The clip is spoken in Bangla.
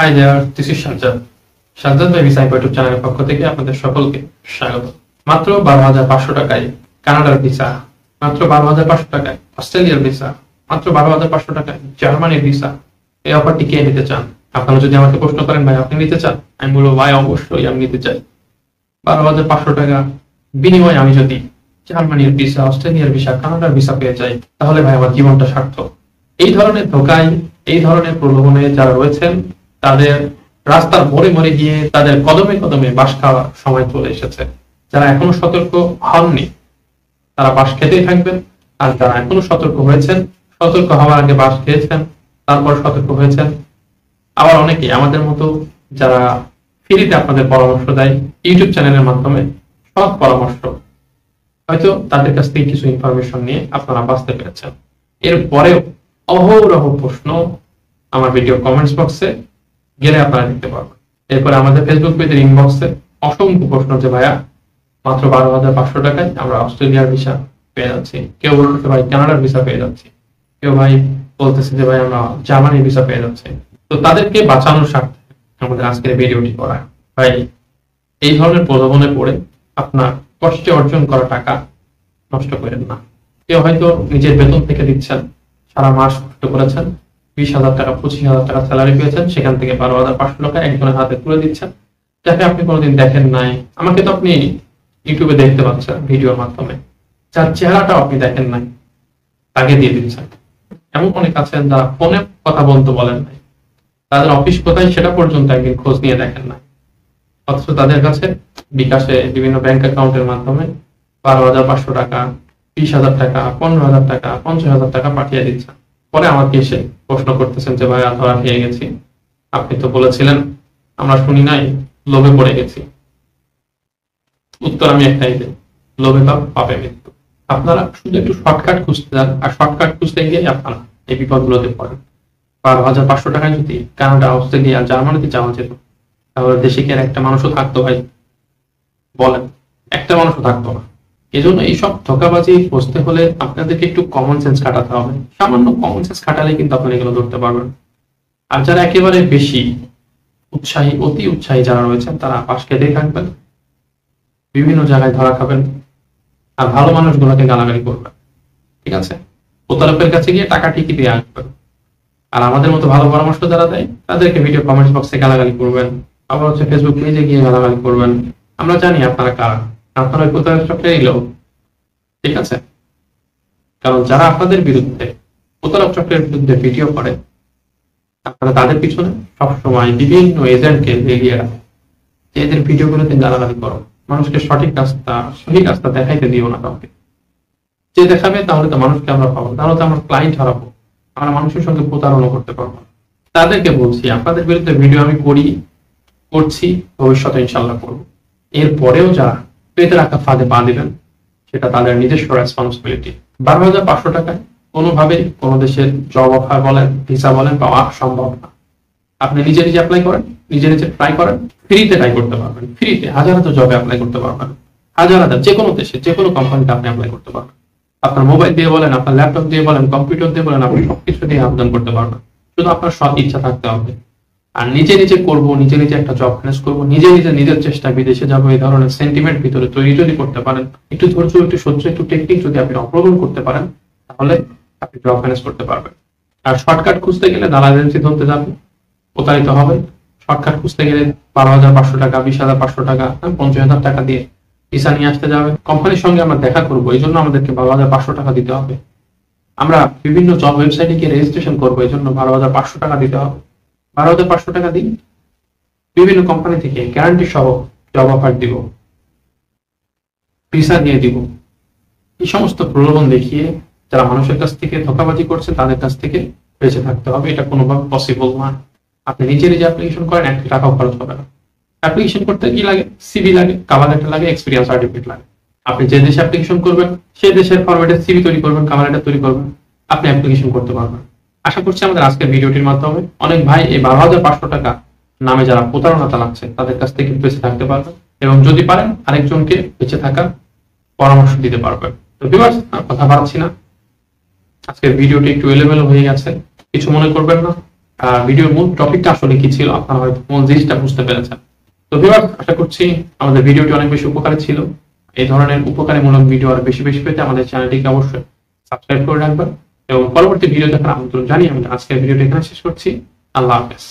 High there, this is Sajjad. Sajjad ভাই ভিসা ইউটিউব চ্যানেলের পক্ষ থেকে আপনাদের সকলকে স্বাগত। মাত্র 12,500 টাকায় কানাডার ভিসা, মাত্র 12,500 টাকায় অস্ট্রেলিয়ার ভিসা, মাত্র 12,500 টাকায় জার্মানির ভিসা। এই অফারটি কে নিতে চান? আপনারা যদি আমাকে প্রশ্ন করেন ভাই আপনি নিতে চান, আমি বলবো ভাই অবশ্যই আমি নিতে চাই। 12,500 টাকা বিনিময়ে আমি যদি জার্মানির ভিসা, অস্ট্রেলিয়ার ভিসা, কানাডার ভিসা পেয়ে যাই, তাহলে ভাই আমার জীবনটা সার্থক। এই ধরনের ধোকায়, এই ধরনের প্রলোভনে যারা রয়েছেন তাদের রাস্তার মোড়ে মোড়ে গিয়ে তাদের কদমে কদমে বাঁশ খাওয়ার সময় চলে এসেছে। যারা এখনো সতর্ক হননি তারা বাঁশ খেতেই থাকবেন, আর যারা এখনো সতর্ক হয়েছেন, সতর্ক হওয়ার আগে বাঁশ খেয়েছেন, তারপর সতর্ক হয়েছেন, আবার অনেকে আমাদের মতো যারা ফ্রিতে আপনাদের পরামর্শ দেয় ইউটিউব চ্যানেলের মাধ্যমে, সব পরামর্শ হয়তো তাদের কাছ থেকে কিছু ইনফরমেশন নিয়ে আপনারা বাঁচতে পেরেছেন। এরপরেও অহরহ প্রশ্ন আমার ভিডিও কমেন্টস বক্সে গেলে আপনারা দেখতে পারবেন। এরপরে আমাদের ফেসবুক পেজের ইনবক্সে অসংখ্য প্রশ্ন যে ভাইয়া মাত্র 12,500 টাকায় আমরা অস্ট্রেলিয়ার ভিসা পেয়ে যাচ্ছি, কেউ বলতেছে ভাই কানাডার ভিসা পেয়ে যাচ্ছি, কেউ ভাই বলতেছে যে ভাই আমরা জার্মানির ভিসা পেয়ে যাচ্ছি। তো তাদেরকে বাঁচানোর স্বার্থে আমাদের আজকের ভিডিওটি করা। ভাই এই ধরনের প্রলোভনে পড়ে আপনার কষ্টে অর্জন করা টাকা নষ্ট করেন না। কেউ হয়তো নিজের বেতন থেকে দিচ্ছেন, সারা মাস কষ্ট করেছেন, 20,000 টাকা 25,000 টাকা স্যালারি পেয়েছেন, সেখান থেকে 12,500 টাকা একজনের হাতে তুলে দিচ্ছেন, যাকে আপনি কোনোদিন দেখেন নাই। আমাকে তো আপনি ইউটিউবে দেখতে পাচ্ছেন ভিডিওর মাধ্যমে, যার চেহারাটাও আপনি দেখেন নাই, তাকে দিয়ে দিচ্ছেন। এমন অনেক আছেন যারা ফোনে কথা বলতে বলেন নাই, তাদের অফিস কোথায় সেটা পর্যন্ত একদিন খোঁজ নিয়ে দেখেন নাই, অথচ তাদের কাছে বিকাশে বিভিন্ন ব্যাংক অ্যাকাউন্টের মাধ্যমে 12,500 টাকা, 20,000 টাকা, 15,000 টাকা, 50,000 টাকা পাঠিয়ে দিচ্ছেন। পরে আমাকে এসে প্রশ্ন করতেছেন যে ভাই ধরা খেয়ে গেছি, আপনি তো বলেছিলেন, আমরা শুনি নাই, লোভে পড়ে গেছি। উত্তর আমি একটাই দিই, লোভে তো পাবে মৃত্যু। আপনারা শুধু একটু শর্টকাট খুঁজতে যান, আর শর্টকাট খুঁজতে গিয়ে আপনারা এই বিপদগুলোতে পড়েন। 12,500 টাকায় যদি কানাডা, অস্ট্রেলিয়া, জার্মানিতে যাওয়া যেত, তাহলে দেশে কি আর একটা মানুষও থাকতো ভাই? বলেন, একটা মানুষও থাকতো না। এজন্য এইসব ধোঁকাবাজি বুঝতে হলে আপনাদেরকে একটু কমন সেন্স খাটাতে হবে। সামান্য কমন সেন্স খাটালে কিন্তু আপনারা এগুলো ধরতে পারবেন। আর যারা একেবারে বেশি উৎসাহী, অতি উৎসাহী যারা রয়েছেন, তারা পাশ খেতেই থাকবেন, বিভিন্ন জায়গায় ধরা খাবেন, আর ভালো মানুষগুলোকে গালাগালি করবেন। ঠিক আছে? প্রতারকের কাছে গিয়ে টাকা ঠিকই দিয়ে আসবেন। আর আমাদের মতো ভালো পরামর্শ যারা দেয় তাদেরকে ভিডিও কমেন্টস বক্সে গালাগালি করবেন, আবার হচ্ছে ফেসবুক পেজে গিয়ে গালাগালি করবেন। আমরা জানি আপনারা কারা, আপনারা ওই প্রতারক চক্রেরই লোক। ঠিক আছে? কারণ যারা আপনাদের বিরুদ্ধে, প্রতারক চক্রের বিরুদ্ধে ভিডিও করে, আপনারা তাদের পিছনে সবসময় বিভিন্ন এজেন্টকে এগিয়ে রাখেন যে এদের ভিডিওগুলোতে গালাগালি করো, মানুষকে সঠিক রাস্তা দেখাইতে দিও না কাউকে। যে দেখাবে তাহলে তো মানুষকে আমরা পাবো, তাহলে তো আমরা ক্লায়েন্ট হারাবো, আমরা মানুষের সঙ্গে প্রতারণা করতে পারবো। তাদেরকে বলছি আপনাদের বিরুদ্ধে ভিডিও আমি করছি, ভবিষ্যতে ইনশাল্লাহ করবো। এরপরেও যারা পেতে রাখা ফাঁদে পা দিবেন, সেটা তাদের নিজস্ব রেসপন্সিবিলিটি। 12,500 টাকায় কোনোভাবেই কোনো দেশের জব অফার বলেন, ভিসা বলেন পাওয়া সম্ভব না। আপনি নিজে নিজে অ্যাপ্লাই করেন, নিজে নিজে ট্রাই করেন, ফ্রিতে ট্রাই করতে পারবেন। ফ্রিতে হাজার হাজার জবে অ্যাপ্লাই করতে পারবেন, হাজার যে কোনো দেশে যে কোনো কোম্পানিতে আপনি অ্যাপ্লাই করতে পারবেন। আপনার মোবাইল দিয়ে বলেন, আপনার ল্যাপটপ দিয়ে বলেন, কম্পিউটার দিয়ে বলেন, আপনি সবকিছু দিয়ে আবেদন করতে পারবেন। শুধু আপনার সৎ ইচ্ছা থাকতে হবে। আর নিজে নিজে করবো, নিজে নিজে একটা জব ম্যানেজ করবো, নিজে নিজে নিজের চেষ্টায় বিদেশে যাবো, এই ধরনের সেন্টিমেন্ট ভিতরে তৈরি যদি করতে পারেন, একটু ধৈর্য, একটু সহ্য, একটু টেকনিক যদি আপনি অবলম্বন করতে পারেন, তাহলে আপনি জব ম্যানেজ করতে পারবেন। আর শর্টকাট খুঁজতে গেলে দালাল এজেন্সি ধরতে যাবেন, প্রতারিত হবে। শর্টকাট খুঁজতে গেলে 12,500 টাকা, 20,500 টাকা, 50,000 টাকা দিয়ে ভিসা নিয়ে আসতে যাবে। কোম্পানির সঙ্গে আমরা দেখা করবো, এই জন্য আমাদেরকে 12,500 টাকা দিতে হবে। আমরা বিভিন্ন জব ওয়েবসাইটে গিয়ে রেজিস্ট্রেশন করবো, এই জন্য 12,500 টাকা দিতে হবে। 12,500 টাকা দিন, বিভিন্ন কোম্পানি থেকে গ্যারান্টি সহ জব অফার দিব, ভিসা দিয়ে দিব। এই সমস্ত প্রলোভন দেখিয়ে যারা মানুষের কাছ থেকে ধোঁকাবাজি করছে তাদের কাছ থেকে বেঁচে থাকতে হবে। এটা কোনোভাবে পসিবল না। আপনি নিজে নিজে অ্যাপ্লিকেশন করেন, 1 টাকাও খরচ হবে না। অ্যাপ্লিকেশন করতে কি লাগে? সিভি লাগে, কভার লেটার লাগে, এক্সপিরিয়েন্স সার্টিফিকেট লাগে। আপনি যে দেশে অ্যাপ্লিকেশন করবেন সেই দেশের ফরম্যাটে সিভি তৈরি করবেন, কভার লেটার তৈরি করবেন, আপনি অ্যাপ্লিকেশন করতে পারবেন। আশা করছি আমাদের আজকের ভিডিওটির মাধ্যমে অনেক ভাই এই 12,500 টাকা নামে যারা প্রতারণা চালাচ্ছে তাদের কাছ থেকে বেঁচে থাকতে পারবেন, এবং যদি পারেন আরেকজনকে বেঁচে থাকার পরামর্শ দিতে পারবেন। তো ভিউয়ার্স, আর কথা বাড়াচ্ছি না, আজকের ভিডিওটি একটু এলোমেলো হয়ে গেছে, কিছু মনে করবেন না। ভিডিওর মূল টপিকটা আসলে কি ছিল, আপনারা হয়তো মূল জিনিসটা বুঝতে পেরেছেন। তো ভিউয়ার্স, আশা করছি আমাদের ভিডিওটি অনেক বেশি উপকারী ছিল। এই ধরনের উপকারীমূলক ভিডিও আর বেশি বেশি পেতে আমাদের চ্যানেলটিকে অবশ্যই সাবস্ক্রাইব করে রাখবেন এবং পরবর্তী ভিডিও দেখার আমন্ত্রণ জানিয়ে আমি আজকের ভিডিওটি এখানে শেষ করছি। আল্লাহ হাফেজ।